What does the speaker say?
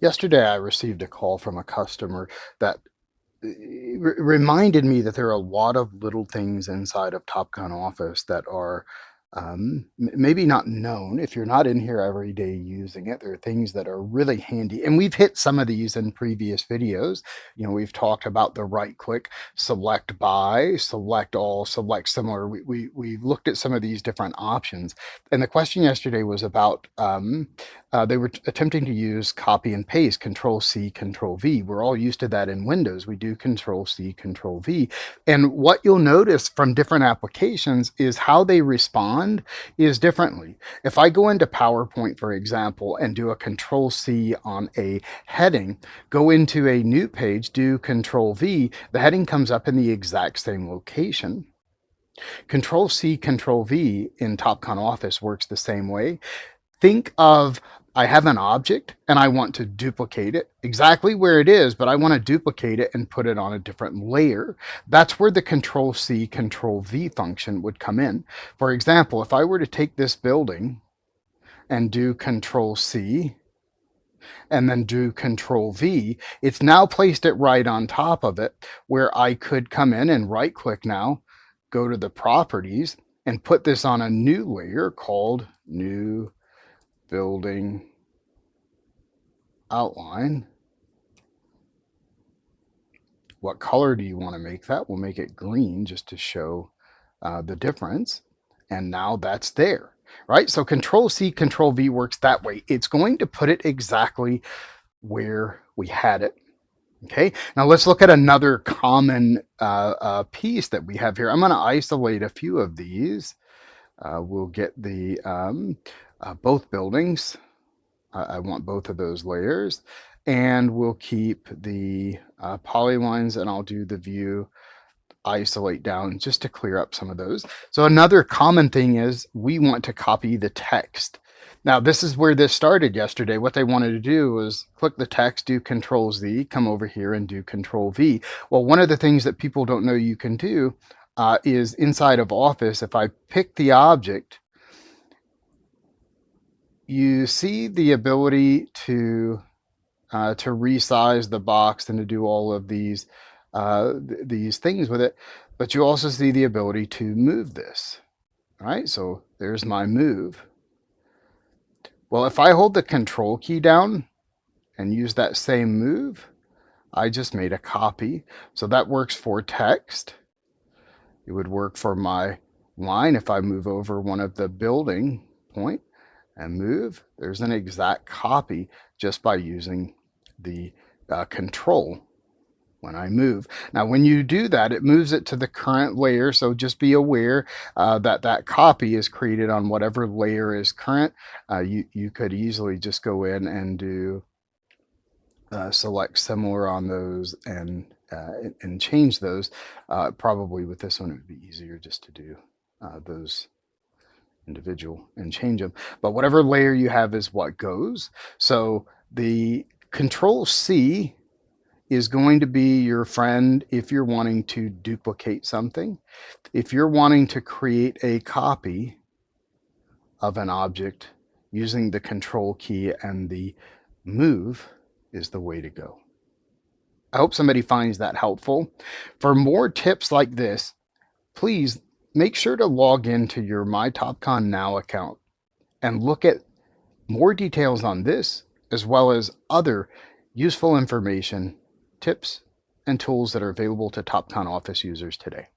Yesterday, I received a call from a customer that reminded me that there are a lot of little things inside of Topcon Office that are maybe not known. If you're not in here every day using it, there are things that are really handy. And we've hit some of these in previous videos. You know, we've talked about the right click, select by, select all, select similar. We've looked at some of these different options. And the question yesterday was about they were attempting to use copy and paste, Control C, Control V. We're all used to that in Windows. We do Control C, Control V. And what you'll notice from different applications is how they respond is differently. If I go into PowerPoint, for example, and do a Control C on a heading, go into a new page, do Control V, the heading comes up in the exact same location. Control C, Control V in Topcon Office works the same way. Think of I have an object and I want to duplicate it exactly where it is, but I want to duplicate it and put it on a different layer. That's where the Control C, Control V function would come in. For example, if I were to take this building and do Control C and then do Control V, it's now placed it right on top of it where I could come in and right click now, go to the properties and put this on a new layer called New Building Outline. What color do you want to make that? We'll make it green just to show the difference. And now that's there, right? So Control C, Control V works that way. It's going to put it exactly where we had it. Okay, now let's look at another common piece that we have here. I'm going to isolate a few of these. We'll get the both buildings. I want both of those layers, and we'll keep the polylines, and I'll do the view isolate down just to clear up some of those. So another common thing is we want to copy the text. Now this is where this started yesterday. What they wanted to do was click the text, do Control Z, come over here and do Control V. Well, one of the things that people don't know you can do is inside of Office, if I pick the object, you see the ability to resize the box and to do all of these things with it, but you also see the ability to move this. All right, so there's my move. Well, if I hold the Control key down and use that same move, I just made a copy. So that works for text. It would work for my line if I move over one of the building point and move. There's an exact copy just by using the control when I move. Now, when you do that, it moves it to the current layer. So just be aware that that copy is created on whatever layer is current. You could easily just go in and do select similar on those and change those. Probably with this one, it would be easier just to do those individual and change them. But whatever layer you have is what goes. So the Control C is going to be your friend if you're wanting to duplicate something. If you're wanting to create a copy of an object using the Control key and the move is the way to go. I hope somebody finds that helpful. For more tips like this, please make sure to log into your My Topcon Now account and look at more details on this, as well as other useful information, tips, and tools that are available to Topcon Office users today.